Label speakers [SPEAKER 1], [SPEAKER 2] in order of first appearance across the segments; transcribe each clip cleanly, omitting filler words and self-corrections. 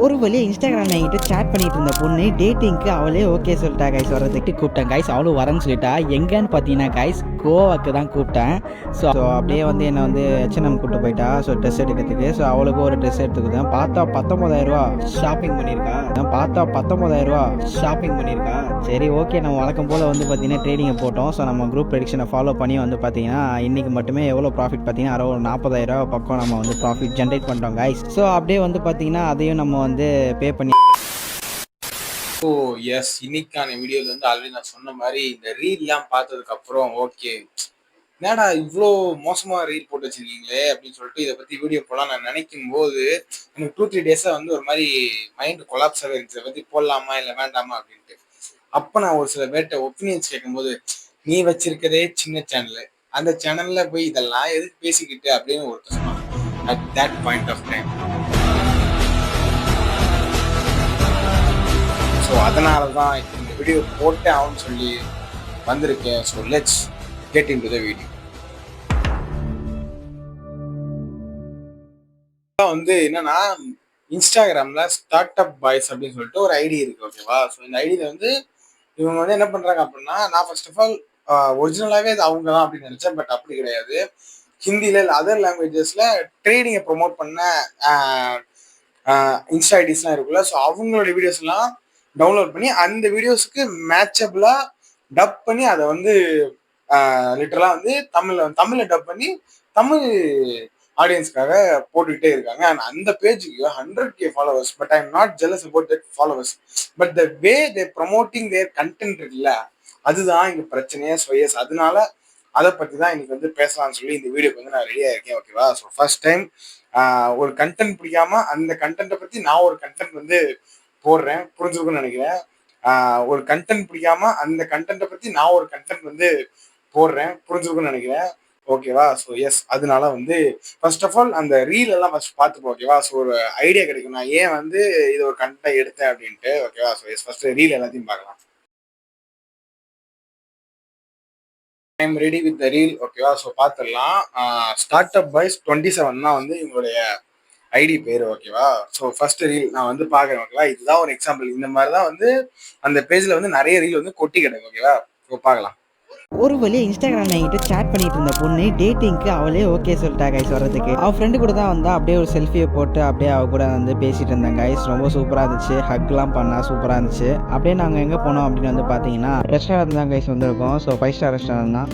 [SPEAKER 1] ஒரு வழியாக இன்ஸ்டாகிராமில் என்கிட்ட சேட் பண்ணிட்டு இருந்த பொண்ணு டேட்டிங்க்கு அவளே ஓகே சொல்லிட்டா கைஸ். வரதுக்கு கூப்பிட்டேன் கைஸ். அவளும் வரேன்னு சொல்லிட்டா. எங்கன்னு பார்த்தீங்கன்னா கைஸ் கோவாக்கு தான் கூப்பிட்டேன். ஸோ அப்படியே வந்து என்னை வந்து H&M கூப்பிட்டு போயிட்டா. ஸோ ட்ரெஸ் எடுக்கிறதுக்கு. ஸோ அவளுக்கு ஒரு ட்ரெஸ் எடுத்துக்கிட்டேன். பார்த்தா 19,000 ஷாப்பிங் பண்ணியிருக்கா. ஷாப்பிங் பண்ணியிருக்கா. சரி ஓகே, நம்ம வழக்கம் போல் வந்து பார்த்தீங்கன்னா ட்ரேடிங்கை போட்டோம். ஸோ நம்ம குரூப் ப்ரெடிக்ஷனை ஃபாலோ பண்ணி வந்து பார்த்தீங்கன்னா இன்றைக்கி மட்டுமே எவ்வளோ ப்ராஃபிட் பார்த்தீங்கன்னா 40,000 பக்கம் நம்ம வந்து ப்ராஃபிட் ஜென்ரேட் பண்ணுறோம் கைஸ். ஸோ அப்படியே வந்து பார்த்தீங்கன்னா அதையும் நம்ம வந்து பே பண்ணி.
[SPEAKER 2] ஸோ எஸ், இன்னைக்கான வீடியோவில் வந்து ஆல்ரெடி நான் சொன்ன மாதிரி இந்த ரீல்லாம் பார்த்ததுக்கு அப்புறம் ஓகே, என்னடா இவ்வளோ மோசமாக ரீல் போட்டு வச்சிருக்கீங்களே அப்படின்னு சொல்லிட்டு இதை பற்றி வீடியோ போடலாம் நான் நினைக்கும் போது எனக்கு 2-3 டேஸாக வந்து ஒரு மாதிரி மைண்ட் கொலாப்ஸாக இருந்துச்சு. இதை பற்றி போடலாமா இல்லை வேண்டாமா அப்படின்ட்டு. அப்போ நான் ஒரு சில பேர்கிட்ட ஒப்பீனியன்ஸ் கேட்கும்போது, நீ வச்சிருக்கதே சின்ன சேனல், அந்த சேனலில் போய் இதெல்லாம் எதுக்கு பேசிக்கிட்டு அப்படின்னு ஒருத்தர் சொன்னாங்க. At that point of time so அதனால தான் இந்த வீடியோ போட்டேன் ஆகும்னு சொல்லி வந்திருக்கேன். So let's get into the video. வந்து என்னன்னா, இன்ஸ்டாகிராம்ல ஸ்டார்ட் அப் பாய்ஸ் அப்படின்னு சொல்லிட்டு ஒரு ஐடி இருக்கு, ஓகேவா? ஸோ இந்த ஐடியில வந்து இவங்க வந்து என்ன பண்றாங்க அப்படின்னா, நான் ஃபர்ஸ்ட் ஆஃப் ஆல் ஒரிஜினலாகவே அது அவங்க தான் அப்படின்னு நினைச்சேன். பட் அப்படி கிடையாது. ஹிந்தியில இல்லை அதர் லாங்குவேஜஸ்ல ட்ரேடிங்கை ப்ரொமோட் பண்ண இன்ஸ்டா ஐடிஸ்லாம் இருக்குல்ல, ஸோ அவங்களோட வீடியோஸ் எல்லாம் டவுன்லோட் பண்ணி அந்த வீடியோஸ்க்கு மேட்சபிளா டப் பண்ணி அதை வந்து லிட்டரலா வந்து தமிழ்ல டப் பண்ணி தமிழ் ஆடியன்ஸ்க்காக போட்டுக்கிட்டே இருக்காங்க. அண்ட் அந்த பேஜுக்கு 100K followers. But I am not jealous about that followers. But the way they promoting their content இருக்குல்ல, அதுதான் இங்க பிரச்சனையே. ஸோ எஸ், அதனால அதை பத்தி தான் இன்னைக்கு வந்து பேசலாம்னு சொல்லி இந்த வீடியோக்கு வந்து நான் ரெடியா இருக்கேன், ஓகேவா? ஸோ ஃபர்ஸ்ட் டைம் ஒரு கண்டென்ட் பிடிக்காம அந்த கண்டென்ட்டை பத்தி நான் ஒரு கண்டென்ட் வந்து போடுறேன், புரிஞ்சுக்கணும்னு நினைக்கிறேன். ஒரு கண்டென்ட் பிடிக்காம அந்த கண்டென்ட்டை பத்தி நான் ஒரு கண்டென்ட் வந்து போடுறேன், புரிஞ்சுக்கணும்னு நினைக்கிறேன், ஓகேவா? ஸோ எஸ், அதனால வந்து ஃபர்ஸ்ட் ஆஃப் ஆல் அந்த ரீல் எல்லாம் ஃபர்ஸ்ட் பார்த்துப்போம், ஓகேவா? ஸோ ஒரு ஐடியா கிடைக்கும் நான் ஏன் வந்து இது ஒரு கண்டென்ட்டை எடுத்தேன் அப்படின்ட்டு, ஓகேவா? ஸோ எஸ், ஃபர்ஸ்ட் ரீல் எல்லாத்தையும் பார்க்கலாம். I'm ready with the reel, ஓகேவா? ஸோ பார்த்துடலாம். ஸ்டார்ட் அப் பாய்ஸ் 27 தான் வந்து இவங்களுடைய ஐடி பேர், ஓகேவா? ஸோ ஃபர்ஸ்ட் ரீல் நான் வந்து பார்க்குறேன், ஓகேவா? இதுதான் ஒரு எக்ஸாம்பிள். இந்த மாதிரி தான் வந்து அந்த பேஜில் வந்து நிறைய ரீல் வந்து கொட்டி கிடக்கு, ஓகேவா? ஸோ பார்க்கலாம்.
[SPEAKER 1] ஒரு வழியாக இன்ஸ்டாகிராமில் என்கிட்ட சேட் பண்ணிட்டு இருந்த பொண்ணு டேட்டிங்க்கு அவளே ஓகே சொல்லிட்டா கைஸ். வரதுக்கு அவள் ஃப்ரெண்டு கூட தான் வந்தா. அப்படியே ஒரு செல்ஃபியை போட்டு அப்படியே அவ கூட வந்து பேசிட்டு இருந்தேன் கைஸ். ரொம்ப சூப்பராக இருந்துச்சு. ஹக்லாம் பண்ணா சூப்பராக இருந்துச்சு. அப்படியே நாங்கள் எங்கே போனோம் அப்படின்னு வந்து பார்த்தீங்கன்னா ரெஸ்டாரண்ட் தான் கைஸ் வந்திருக்கோம். ஸோ 5 ஸ்டார் ரெஸ்டாரண்ட் தான்.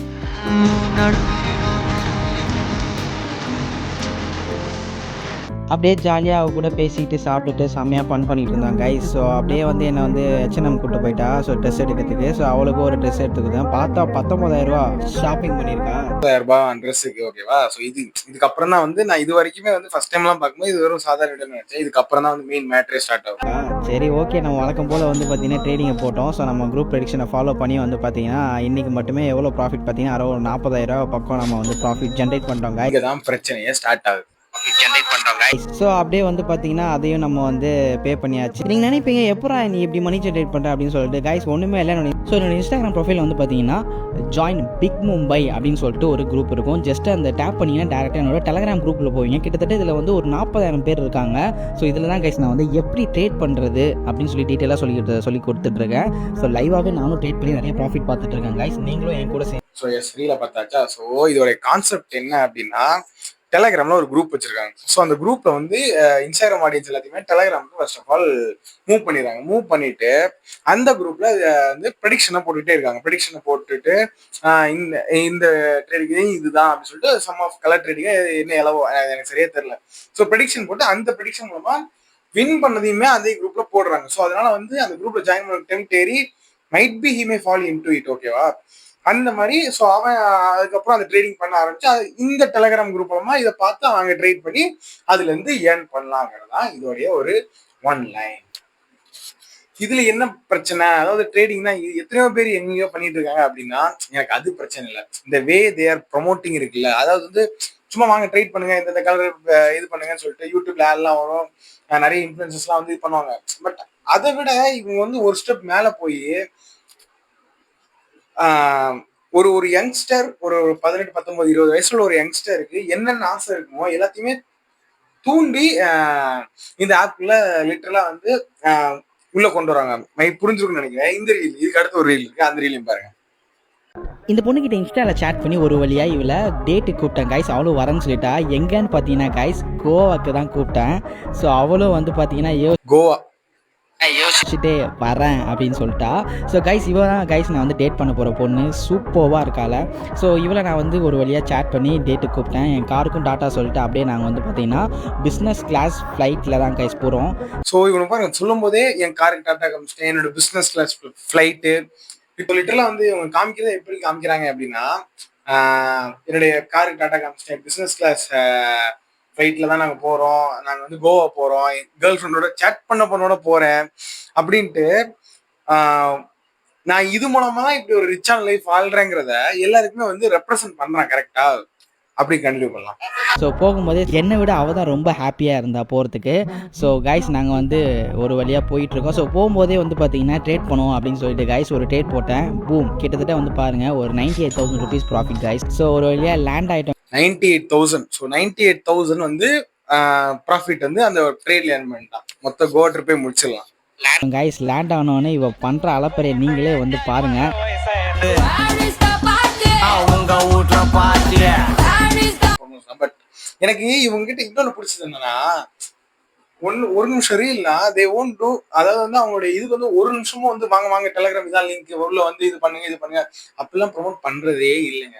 [SPEAKER 1] அப்படியே ஜாலியாக அவ கூட பேசிக்கிட்டு சாப்பிட்டுட்டு செம்மையாக ஃபன் பண்ணிட்டு இருந்தாங்க கைஸ். ஸோ அப்படியே வந்து என்னை வந்து H&M கூப்பிட்டு போயிட்டா. ஸோ ட்ரெஸ் எடுக்கிறதுக்கு. ஸோ அவளுக்கு ஒரு ட்ரெஸ் எடுத்துக்கிட்டேன். பார்த்தா 19,000 ஷாப்பிங் பண்ணியிருக்கா.
[SPEAKER 2] 19,000 ட்ரெஸ்ஸுக்கு, ஓகேவா? ஸோ இதுக்கப்புறம் தான் வந்து நான் இது வரைக்குமே வந்து ஃபர்ஸ்ட் டைம்லாம் பார்க்கும்போது இது வெறும் சாதாரண ரிட்டர்ன் நினைச்சேன். இதுக்கப்புறம் தான் வந்து மெயின் மேட்ரே ஸ்டார்ட் ஆகும்.
[SPEAKER 1] சரி ஓகே, நம்ம வழக்கம் போல் வந்து பார்த்தீங்கன்னா ட்ரேடிங்கை போட்டோம். ஸோ நம்ம குரூப் ப்ரெடிக்ஷனை ஃபாலோ பண்ணி வந்து பார்த்தீங்கன்னா இன்றைக்கி மட்டுமே எவ்வளோ ப்ராஃபிட் பார்த்தீங்கன்னா 40,000 பக்கம் நம்ம வந்து ப்ராஃபிட் ஜென்ரேட் பண்ணுறோங்க.
[SPEAKER 2] இங்கே தான் பிரச்சனையே ஸ்டார்ட் ஆகுது.
[SPEAKER 1] ஸோ அப்படியே வந்து பார்த்தீங்கன்னா அதையும் நம்ம வந்து பே பண்ணியாச்சு. நீங்கள் நினைப்பீங்க எப்பரா நீ இப்படி மணி ஜென்ரேட் பண்ணுற அப்படின்னு சொல்லிட்டு. கைஸ் ஒன்றுமே இல்லை. ஸோ என்னோட இன்ஸ்டாகிராம் ப்ரொஃபைல் வந்து பார்த்தீங்கன்னா ஜாயின் பிக் மும்பை அப்படின்னு சொல்லிட்டு ஒரு குரூப் இருக்கும். ஜஸ்ட் அந்த டேப் பண்ணிங்கன்னா டேரெக்டாக என்னோட டெலகிராம் குரூப்பில் போவீங்க. கிட்டத்தட்ட இதில் வந்து ஒரு 40,000 பேர் இருக்காங்க. ஸோ இதில் தான் கைஸ் நான் வந்து எப்படி ட்ரேட் பண்ணுறது அப்படின்னு சொல்லி டீட்டெயிலாக சொல்லி கொடுத்துட்ருக்கேன். ஸோ லைவாகவே நானும் ட்ரேட் பண்ணி நிறைய ப்ராஃபிட் பார்த்துட்டு இருக்கேன் கைஸ். நீங்களும் என் கூட
[SPEAKER 2] ஸோ எஸ், ரீலை பார்த்தாச்சா? ஸோ இதோட கான்செப்ட் என்ன அப்படின்னா, டெலகிராம்ல ஒரு குரூப் வச்சிருக்காங்க. ஸோ அந்த குரூப்ல வந்து இன்ஸ்டாகிராம் ஆடியன்ஸ் எல்லாத்தையுமே டெலகிராமுக்கு ஃபர்ஸ்ட் ஆஃப் ஆல் மூவ் பண்ணிடுறாங்க. மூவ் பண்ணிட்டு அந்த குரூப்ல வந்து ப்ரெடிக்ஷனை போட்டுக்கிட்டே இருக்காங்க. ப்ரெடிக்ஷனை போட்டுட்டு இந்த இந்த ட்ரேடிங் இதுதான் அப்படின்னு சொல்லிட்டு சம் ஆஃப் கலர் ட்ரேடிங் என்ன எளவோ எனக்கு சரியா தெரியல. ஸோ ப்ரெடிக்ஷன் போட்டு அந்த ப்ரெடிக்ஷன் மூலமா வின் பண்ணதையுமே அதே குரூப்ல போடுறாங்க. ஸோ அதனால வந்து அந்த குரூப்ல ஜாயின் பண்ண time there might be he may fall into it, ஓகேவா? அந்த மாதிரி. ஸோ அவன் அதுக்கப்புறம் அந்த ட்ரேடிங் பண்ண ஆரம்பிச்சு இந்த டெலகிராம் குரூப் மூலமா இதை பார்த்து அவங்க ட்ரேட் பண்ணி அதுல இருந்து ஏர்ன் பண்ணலாங்கிறது தான் இதோடைய ஒரு ஒன் லைன். இதுல என்ன பிரச்சனை, அதாவது ட்ரேடிங் தான் எத்தனையோ பேர் எங்கேயோ பண்ணிட்டு இருக்காங்க அப்படின்னா எனக்கு அது பிரச்சனை இல்லை. இந்த வே தே ஆர் ப்ரொமோட்டிங் இருக்குல்ல, அதாவது வந்து சும்மா வாங்க ட்ரேட் பண்ணுங்க, இந்த கலர் இது பண்ணுங்கன்னு சொல்லிட்டு யூடியூப்ல ஆட்லாம் வரும், நிறைய இன்ஃபுளுசர்ஸ்லாம் வந்து இது பண்ணுவாங்க. பட் அதை விட இவங்க வந்து ஒரு ஸ்டெப் மேல போய் ஒரு யங்ஸ்டர், ஒரு 18, 19, 20 வயசுல ஒரு யங்ஸ்டருக்கு என்னென்ன ஆசை இருக்குமோ எல்லாத்தையுமே தூண்டி இந்த ஆப்குள்ள லிட்டரலா வந்து உள்ள கொண்டு வராங்க. புரிஞ்சிருக்கும்னு நினைக்கிறேன். இந்த ரீல் இதுக்கு அடுத்து ஒரு ரீல் இருக்கு, அந்த ரீலையும் பாருங்க.
[SPEAKER 1] இந்த பொண்ணுக்கிட்ட இன்ஸ்டாவில் சேட் பண்ணி ஒரு வழியாக இவளை டேட்டுக்கு கூப்பிட்டேன் கைஸ். அவளும் வரேன்னு சொல்லிட்டா. எங்கன்னு பார்த்தீங்கன்னா கைஸ் கோவாக்கு தான் கூப்பிட்டேன். ஸோ அவளும் வந்து பார்த்தீங்கன்னா
[SPEAKER 2] கோவா
[SPEAKER 1] யோசிச்சுட்டே வரேன் அப்படின்னு சொல்லிட்டா. ஸோ கைஸ் இவ தான் கைஸ் நான் வந்து டேட் பண்ண போகிற பொண்ணு. சூப்பராக இருக்கால. ஸோ இவளை நான் வந்து ஒரு வழியாக சேட் பண்ணி டேட்டுக்கு கூப்பிட்டேன். என் காருக்கும் டாட்டா சொல்லிட்டு அப்படியே நாங்கள் வந்து பார்த்தீங்கன்னா பிஸ்னஸ் கிளாஸ் ஃப்ளைட்டில் தான் கைஸ் போகிறோம்.
[SPEAKER 2] ஸோ இவனை பாருங்க, சொல்லும் போதே என் காருக்கு டாட்டா காமிச்சிட்டேன், என்னோட பிஸ்னஸ் கிளாஸ் ஃப்ளைட்டு. இப்போ லிட்டரலாக வந்து இவங்க காமிக்கிறத எப்படி காமிக்கிறாங்க அப்படின்னா, என்னுடைய காருக்கு டாட்டா காமிச்சிட்டேன், பிஸ்னஸ் கிளாஸ் ஃப்ளைட்டில் தான் நாங்கள் போகிறோம், நாங்கள் வந்து கோவா போகிறோம், கேர்ள் ஃப்ரெண்டோட சேட் பண்ண பொண்ணோட போகிறேன் அப்படின்ட்டு. நான் இது மூலமா தான் இப்படி ஒரு ரிச்சான லைஃப் வாழ்றேங்கிறத எல்லாருக்குமே வந்து ரெப்ரசன்ட் பண்றேன். கரெக்டா அப்படி கண்டினியூ பண்ணலாம்.
[SPEAKER 1] ஸோ போகும்போதே என்னை விட அவள் தான் ரொம்ப ஹாப்பியாக இருந்தா போகிறதுக்கு. ஸோ கைஸ் நாங்கள் வந்து ஒரு வழியாக போயிட்டுருக்கோம். ஸோ போகும்போதே வந்து பார்த்தீங்கன்னா ட்ரேட் பண்ணுவோம் அப்படின்னு சொல்லிட்டு கைஸ் ஒரு ட்ரேட் போட்டேன். பூம், கிட்டத்தட்ட வந்து பாருங்கள் ஒரு 98,000 ருபீஸ் ப்ராஃபிட் கைஸ். ஸோ ஒரு வழியாக லேண்ட் ஆகிட்டோம்.
[SPEAKER 2] 98,000. ஸோ 98,000 வந்து ப்ராஃபிட் வந்து அந்த ட்ரேட்ல ஏர்ன் பண்ணிட்டான். மொத்த கோவா ட்ரிப்பே முடிச்சிடலாம்.
[SPEAKER 1] கைஸ் லேண்ட் ஆனோடனே இவ பண்ணுற அளப்பறையை நீங்களே வந்து பாருங்கள்.
[SPEAKER 2] பட் எனக்கு இவங்க கிட்ட இன்னொன்னு பிடிச்சது என்னன்னா, ஒரு நிமிஷம் ரீல்னா தே ஓன்ட் டூ, அதாவது வந்து அவங்களுடைய இதுக்கு வந்து ஒரு நிமிஷமும் வந்து வாங்க வாங்க டெலிகிராம் இதான் லிங்க் உள்ள வந்து இது பண்ணுங்க அப்படிலாம் ப்ரொமோட் பண்றதே இல்லைங்க.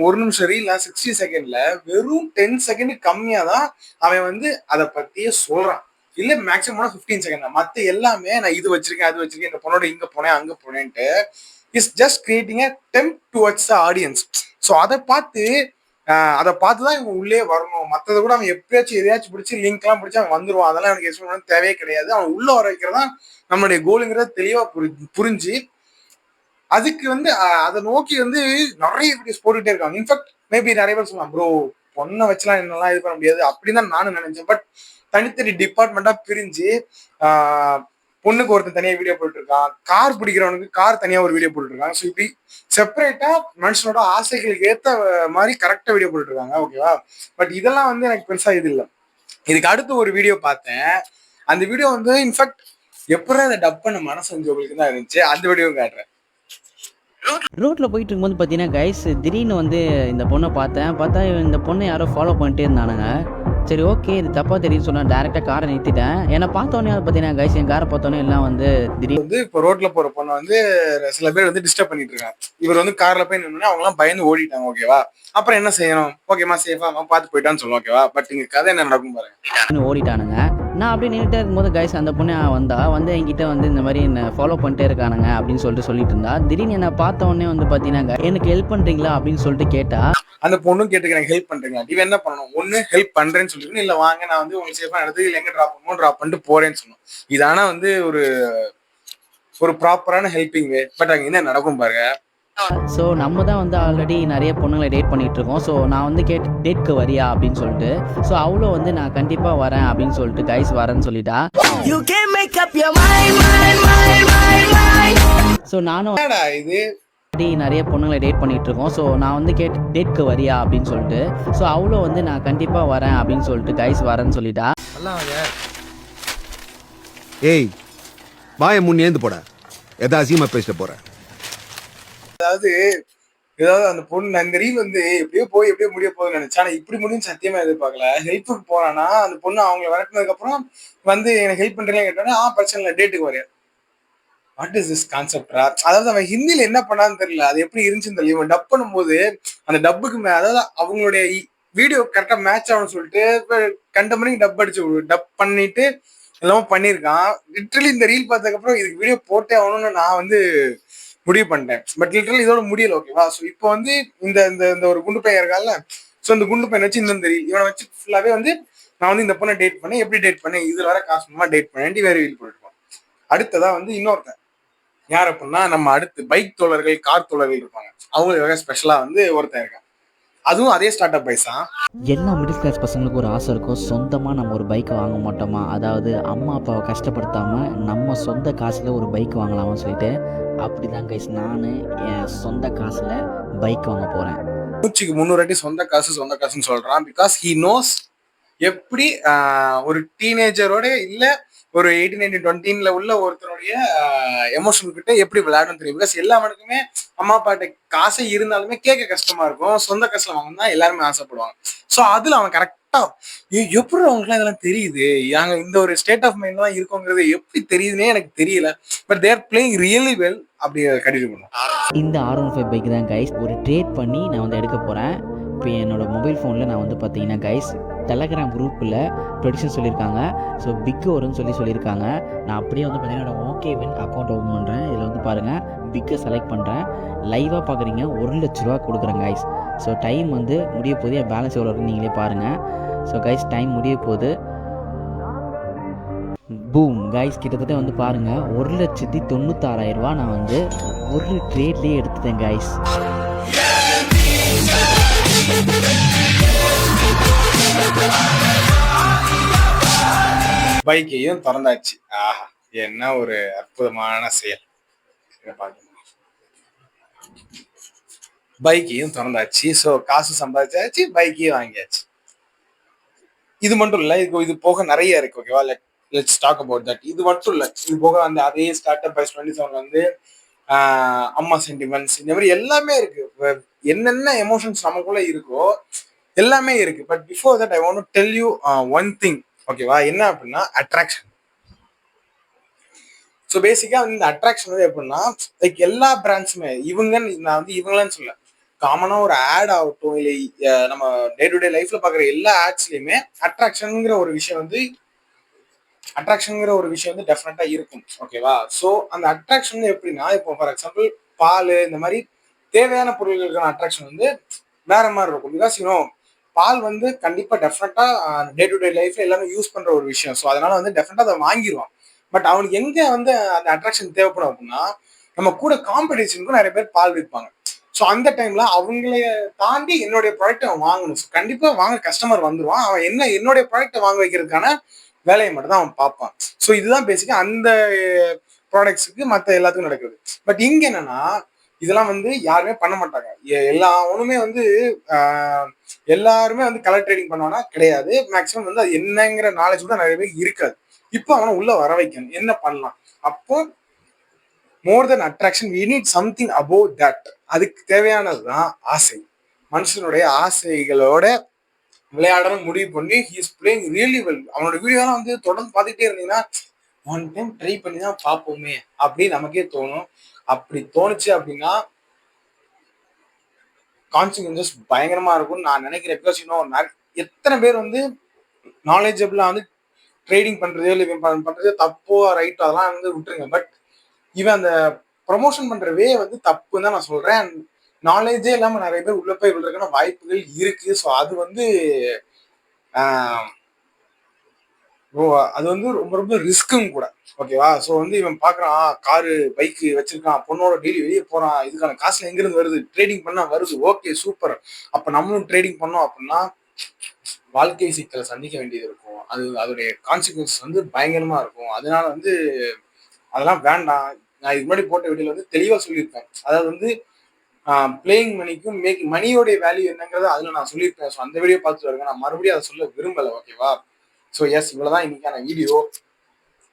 [SPEAKER 2] ஒரு நிமிஷம் ரீல்னா 60 செகண்ட்ல வெறும் 10 செகண்ட் கம்மியா தான் அவன் வந்து அதை பத்தியே சொல்றான். இல்ல மேக்ஸிமம் 15 செகண்ட் தான். மத்த எல்லாமே நான் இது வச்சிருக்கேன் அது வச்சிருக்கேன், இந்த பொண்ணோட இங்க போனேன் அங்க போனேன்ட்டு is just creating a temp towards the audience. So அதை பார்த்து தான் இவங்க உள்ளே வரணும். மற்றதை கூட அவன் எப்பயாச்சும் எதையாச்சும் பிடிச்சி லிங்க்லாம் பிடிச்சி அவன் வந்துருவான். அதெல்லாம் அவனுக்கு எக்ஸ்பிளைன் பண்ண தேவையே கிடையாது. அவன் உள்ள வர வைக்கிறதான் நம்மளுடைய கோலுங்கிறத தெளிவா புரிஞ்சு அதுக்கு வந்து அதை நோக்கி வந்து நிறைய வீடியோஸ் போட்டுட்டே இருக்காங்க. இன்ஃபேக்ட் மேபி நிறைய பேர் சொல்லலாம், ப்ரோ பொண்ணை வச்சுலாம் என்னெல்லாம் இது பண்ண முடியாது அப்படின்னு தான் நானும் நினைச்சேன். பட் தனித்தனி டிபார்ட்மெண்டா பிரிஞ்சு பொண்ணுக்கு ஒருத்தன் தனியா வீடியோ போட்டு இருக்கான், கார் பிடிக்கிறவனுக்கு கார் தனியா ஒரு வீடியோ போட்டு இருக்காங்க. ஸோ இப்படி செப்பரேட்டா மனுஷனோட ஆசைகளுக்கு ஏற்ற மாதிரி கரெக்டா வீடியோ போட்டு இருக்காங்க. ஓகேவா? பட் இதெல்லாம் வந்து எனக்கு பெருசா இது இல்லை. இதுக்கு அடுத்து ஒரு வீடியோ பார்த்தேன். அந்த வீடியோ வந்து இன்ஃபேக்ட் எப்படி அதை டப் பண்ண மனசு உங்களுக்கு தான் இருந்துச்சு. அந்த வீடியோ காட்டுறேன்.
[SPEAKER 1] ரோட்டில் போயிட்டு இருக்கும்போது பார்த்தீங்கன்னா கைஸ் திடீர்னு வந்து இந்த பொண்ணை பார்த்தா இந்த பொண்ணை யாரோ ஃபாலோ பண்ணிட்டே இருந்தானுங்க. சரி ஓகே இது தப்பாக தெரியும்னு சொன்னால் டேரெக்டாக காரை நிறுத்திட்டேன். ஏன்னா பார்த்தோன்னே பார்த்தீங்கன்னா கைஸ் என் காரை பார்த்தோன்னே எல்லாம் வந்து திடீர்னு
[SPEAKER 2] வந்து இப்போ ரோட்டில் போகிற பொண்ணை வந்து சில பேர் வந்து டிஸ்டர்ப் பண்ணிட்டு இருக்காங்க. இவர் வந்து காரில் போய் நின்று அவங்களாம் பயந்து ஓடிட்டாங்க. ஓகேவா? அப்புறம் என்ன செய்யணும்? ஓகேமா சேஃபாக பார்த்து போயிட்டான்னு சொல்லுவோம். ஓகேவா? பட் இங்கே கதை என்ன நடக்கும் பாருங்க.
[SPEAKER 1] ஓடிட்டானுங்க. நான் அப்படியே நின்றுட்டே இருக்கும்போது கைஸ் அந்த பொண்ணு வந்து என்கிட்ட வந்து இந்த மாதிரி என்ன ஃபாலோ பண்ணிட்டே இருக்கானுங்க அப்படின்னு சொல்லிட்டு இருந்தா. திடீர்னு என்னை பார்த்த உடனே வந்து பார்த்தீங்கன்னா எனக்கு ஹெல்ப் பண்ணுறீங்களா அப்படின்னு சொல்லிட்டு கேட்டா.
[SPEAKER 2] அந்த பொண்ணும் கேட்டுக்க எனக்கு ஹெல்ப் பண்றீங்களா? இவன் என்ன பண்ணணும்? ஒன்னு ஹெல்ப் பண்றேன்னு சொல்லிருக்கணும், இல்ல வாங்க நான் வந்து உங்களுக்கு சேஃபா இடத்துக்கு இல்லை எங்க ட்ராப் பண்ணிட்டு போறேன்னு சொன்னோம். இதானா வந்து ஒரு ப்ராப்பரான ஹெல்பிங் வே. பட் அங்க என்ன நடக்கும் பாருங்க.
[SPEAKER 1] ஸோ நம்ம தான் வந்து ஆல்ரெடி நிறைய பொண்ணுங்களை டேட் பண்ணிட்டு இருக்கோம். ஸோ நான் வந்து டேட்க்கு வரியா அப்படின்னு சொல்லிட்டு. ஸோ அவ்வளோ வந்து நான் கண்டிப்பா வரேன் அப்படின்னு சொல்லிட்டு கைஸ் வரேன்னு சொல்லிட்டா. ஸோ நானும்
[SPEAKER 2] இது
[SPEAKER 1] நிறைய பொண்ணுங்களை டேட் பண்ணிட்டு இருக்கோம். ஸோ நான் வந்து டேட்க்கு வரியா அப்படின்னு சொல்லிட்டு. ஸோ அவ்வளோ வந்து நான் கண்டிப்பா வரேன் அப்படின்னு சொல்லிட்டு கைஸ் வரேன்னு சொல்லிட்டா.
[SPEAKER 3] ஏய் வாய முன் ஏந்து போட எதா அசியமா பேசிட்டு போற.
[SPEAKER 2] ஏதாவது அந்த பொண்ணு அந்த ரீல் வந்து எப்படியோ முடிய போகுதுன்னு நினைச்சா, ஆனா இப்படி முடியும் சத்தியமா எதிர்பார்க்கல. ஹெல்ப்புக்கு போறானா அந்த பொண்ணு அவங்களை விரட்டினதுக்கு அப்புறம் வந்து எனக்கு ஹெல்ப் பண்றீங்க கேட்டோன்னா பிரச்சனை இல்லை டேட்டுக்கு வரையா. வாட் இஸ் திஸ் கான்செப்டா? அதாவது அவன் ஹிந்தியில என்ன பண்ணான்னு தெரியல, அது எப்படி இருந்துச்சுன்னு தெரியல. இவன் டப் பண்ணும்போது அந்த டப்புக்கு அதாவது அவங்களுடைய வீடியோ கரெக்டா மேட்ச் ஆகணும்னு சொல்லிட்டு கண்டமணிக்கு டப் பண்ணிட்டு எல்லாமே பண்ணியிருக்கான். லிட்டரலி இந்த ரீல் பார்த்ததுக்கு அப்புறம் இதுக்கு வீடியோ போட்டே ஆகணும்னு நான் வந்து முடிவு பண்ணிட்டேன். பட் லிட்டரலி இதோட முடியல. ஓகேவா? ஸோ இப்போ வந்து இந்த ஒரு குண்டு பையன் இருக்கால, ஸோ இந்த குண்டு பையன் வச்சு இந்த இவனை வச்சு ஃபுல்லாவே வந்து நான் வந்து இந்த பொண்ணை டேட் பண்ணேன், எப்படி டேட் பண்ணேன், இதுல வர காசு மூலமா டேட் பண்ணேன் வேற ரீல் போட்டுருக்கோம். அடுத்ததா வந்து இன்னொருத்தன் யார் அப்படின்னா நம்ம அடுத்து பைக் தோழர்கள் கார் தோழர்கள் இருப்பாங்க. அவங்களுக்கு ஸ்பெஷலா வந்து ஒருத்தன் இருக்கான். அதுவும் அதே ஸ்டார்ட் அப் பைஸ் தான்.
[SPEAKER 1] எல்லா மிடில் கிளாஸ் பசங்களுக்கு ஒரு ஆசை இருக்கும், சொந்தமாக நம்ம ஒரு பைக் வாங்க மாட்டோமா, அதாவது அம்மா அப்பாவை கஷ்டப்படுத்தாமல் நம்ம சொந்த காசில் ஒரு பைக் வாங்கலாமான்னு சொல்லிட்டு. அப்படிதான் கைஸ் நான் என் சொந்த காசில் பைக் வாங்க போகிறேன்.
[SPEAKER 2] 100 வாட்டி சொந்த காசுன்னு சொல்கிறான். பிகாஸ் ஹீ நோஸ் எப்படி ஒரு டீனேஜரோட இல்ல ஒரு 18, 19, 20 உள்ள ஒருத்தருடைய எமோஷன் கிட்ட எப்படி விளையாடணும் தெரியும். பிகாஸ் எல்லா மனுக்குமே அம்மா அப்பாட்ட காசே இருந்தாலுமே கேட்க கஷ்டமா இருக்கும். சொந்த கஷ்டம் வாங்கணும் தான் எல்லாருமே ஆசைப்படுவாங்க. ஸோ அதுல அவன் கரெக்டா எப்படி அவங்களுக்குலாம் இதெல்லாம் தெரியுது, நாங்க இந்த ஒரு ஸ்டேட் ஆஃப் மைண்ட் தான் இருக்கோங்கிறது எப்படி தெரியுதுன்னே எனக்கு தெரியல. But they're playing really well அப்படி கண்டினியூ பண்ணுவோம்.
[SPEAKER 1] இந்த R15 பைக் தான் கைஸ் ஒரு ட்ரேட் பண்ணி நான் வந்து எடுக்க போகிறேன். இப்போ என்னோடய மொபைல் ஃபோனில் நான் வந்து பார்த்தீங்கன்னா கைஸ் டெலகிராம் குரூப்பில் ப்ரொடிக்ஷன் சொல்லியிருக்காங்க. ஸோ பிக்கு வரும்னு சொல்லியிருக்காங்க. நான் அப்படியே வந்து பார்த்தீங்கன்னா என்னோட ஓகே வின் அக்கௌண்ட் ஓப்பன் பண்ணுறேன். இதில் வந்து பாருங்கள் பிக்கை செலக்ட் பண்ணுறேன். லைவாக பார்க்குறீங்க 1,00,000 ரூபா கொடுக்குறேன் கைஸ். ஸோ டைம் வந்து முடிய போகுது. என் பேலன்ஸ் எவ்வளோ இருக்குன்னு நீங்களே பாருங்கள். ஸோ கைஸ் டைம் முடிய போகுது. பூம் கைஸ் கிட்டத்தட்ட வந்து பாருங்கள் 1,96,000 ரூபா நான் வந்து ஒரு ட்ரேட்லேயே எடுத்துட்டேன் கைஸ்.
[SPEAKER 2] பைக்கையும் திறந்தாச்சு. ஆஹா, என்ன ஒரு அற்புதமான செயல். பைக்கையும் திறந்தாச்சு. ஸோ காசு சம்பாதிச்சாச்சு, பைக்கையும் வாங்கியாச்சு. இது மட்டும் இல்ல, இது போக நிறைய இருக்கு. ஓகேவா, லெட்ஸ் டாக் அபவுட் தட். இது மட்டும் இல்ல, இது போக அந்த அதே ஸ்டார்ட் அப் பைஸ் 27 வந்து அம்மா சென்டிமெண்ட்ஸ் இந்த மாதிரி எல்லாமே இருக்கு. என்னென்ன எமோஷன்ஸ் நமக்குள்ள இருக்கோ எல்லாமே இருக்கு. But before that I want to tell you one thing. ஓகேவா, என்ன அப்படின்னா அட்ராக்ஷன். ஸோ பேசிக்கா வந்து இந்த அட்ராக்ஷன் வந்து எப்படின்னா லைக் எல்லா பிராண்ட்ஸுமே நான் வந்து இவங்களான்னு சொல்ல, காமனா ஒரு ஆட் ஆகட்டும் இல்லை நம்ம டே டு டே லைஃப்ல பாக்குற எல்லா ஆட்ஸ்லயுமே அட்ராக்ஷனுங்கிற ஒரு விஷயம் வந்து டெஃபினட்டா இருக்கும். ஓகேவா, ஸோ அந்த அட்ராக்ஷன் எப்படின்னா இப்போ ஃபார் எக்ஸாம்பிள் பால் இந்த மாதிரி தேவையான பொருட்களுக்கான அட்ராக்ஷன் வந்து வேற மாதிரி இருக்கும். பிகாஸ் பால் வந்து கண்டிப்பா டெஃபினட்டா டே டு டே லைஃப்ல எல்லாமே யூஸ் பண்ற ஒரு விஷயம். ஸோ அதனால வந்து டெஃபினட்டா அதை வாங்கிடுவான். பட் அவனுக்கு எங்க வந்து அந்த அட்ராக்ஷன் தேவைப்படும் அப்படின்னா நம்ம கூட காம்படிஷனுக்கும் நிறைய பேர் பால் விற்பாங்க. ஸோ அந்த டைம்ல அவங்களை தாண்டி என்னுடைய ப்ராடக்ட் அவன் வாங்கணும். கண்டிப்பா வாங்க கஸ்டமர் வந்துருவான். அவன் என்னுடைய ப்ராடக்ட்டை வாங்க வைக்கிறதுக்கான வேலையை மட்டும் தான் அவன் பார்ப்பான். ஸோ இதுதான் பேசிக்கா அந்த ப்ராடக்ட்ஸுக்கு மற்ற எல்லாத்துக்கும் நடக்குது. பட் இங்க என்னன்னா இதெல்லாம் வந்து யாருமே பண்ண மாட்டாங்க. எல்லாருமே வந்து எல்லாருமே வந்து கலர் ட்ரேடிங் பண்ணுவானா கிடையாது. மேக்ஸிமம் வந்து அது என்னங்கிற நாலேஜ் கூட நிறைய பேர் இருக்காது. இப்போ அவனை உள்ள வர வைக்கணும். என்ன பண்ணலாம்? அப்போ more then attraction we need something about that. அதுக்கு தேவையானதுதான் ஆசை. மனுஷனுடைய ஆசைகளோட விளையாடணும் முடிவு பண்ணி he is playing really well. அவனோட வீடியோலாம் வந்து தொடர்ந்து பார்த்துட்டே இருந்தீங்கன்னா ஒன் டைம் ட்ரை பண்ணி தான் பார்ப்போமே அப்படின்னு நமக்கே தோணும். அப்படி தோணுச்சு அப்படின்னா கான்சிக்வன்சஸ் பயங்கரமா இருக்கும்னு நான் நினைக்கிறேன். பிகாஸ் எத்தனை பேர் வந்து நாலேஜபிளா வந்து ட்ரேடிங் பண்றதோ இல்லை பண்றது தப்போ ரைட்டோ அதெல்லாம் வந்து விட்டுருங்க. பட் இவன் அந்த ப்ரொமோஷன் பண்ற வே வந்து தப்புன்னு தான் நான் சொல்றேன். நாலேஜே இல்லாம நிறைய பேர் உள்ள போய் விடுறதுக்கான வாய்ப்புகள் இருக்கு. ஸோ அது வந்து அது வந்து ரொம்ப ரொம்ப ரிஸ்க்கும் கூட. ஓகேவா, ஸோ வந்து இவன் பாக்குறான் காரு பைக்கு வச்சிருக்கான், பொண்ணோட டெய்லி வெளியே போறான், இதுக்கான காசுல எங்க இருந்து வருது, ட்ரேடிங் பண்ணா வருது, ஓகே சூப்பர், அப்ப நம்மளும் ட்ரேடிங் பண்ணோம் அப்படின்னா வாழ்க்கை சிக்கலை சந்திக்க வேண்டியது இருக்கும். அதோடைய கான்சிக்வன்ஸ் வந்து பயங்கரமா இருக்கும். அதனால வந்து அதெல்லாம் வேண்டாம். நான் இது முன்னாடி போட்ட வீடியோல வந்து தெளிவா சொல்லியிருப்பேன். அதாவது வந்து பிளேயிங் மணிக்கும் மணியோடைய வேல்யூ என்னங்கிறத அதுல நான் சொல்லியிருப்பேன். ஸோ அந்த வீடியோ பார்த்துட்டு வருங்க. நான் மறுபடியும் அதை சொல்ல விரும்பல. ஓகேவா, ஸோ எஸ் இவ்வளவுதான் இன்னைக்கான வீடியோ.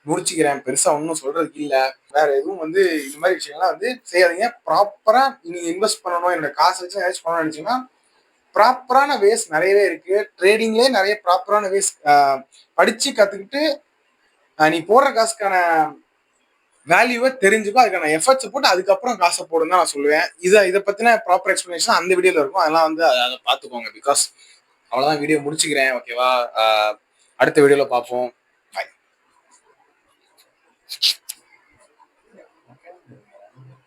[SPEAKER 2] முடிச்சுக்கிறேன். பெருசா ஒன்றும் சொல்றதுக்கு இல்லை. வேற எதுவும் வந்து இந்த மாதிரி விஷயங்கள்லாம் வந்து செய்யாதீங்க. ப்ராப்பரா நீங்க இன்வெஸ்ட் பண்ணணும், என்னோட காசு வச்சு இன்வெஸ்ட் பண்ணணும்னு நினைச்சீங்கன்னா ப்ராப்பரான வேஸ் நிறையவே இருக்கு. ட்ரேடிங்லேயே நிறைய ப்ராப்பரான வேஸ் படிச்சு கத்துக்கிட்டு நீ போடுற காசுக்கான வேல்யூவை தெரிஞ்சுக்கோ, அதுக்கான எஃபர்ட்ஸ் போட்டு அதுக்கப்புறம் காசை போடுன்னு தான் நான் சொல்லுவேன். இதை பத்தின ப்ராப்பர் எக்ஸ்பிளனேஷன் அந்த வீடியோல இருக்கும். அதெல்லாம் வந்து அதை பார்த்துக்கோங்க. பிகாஸ் அவ்வளோதான் வீடியோ முடிச்சுக்கிறேன். ஓகேவா, அடுத்த வீடியோல பார்ப்போம்.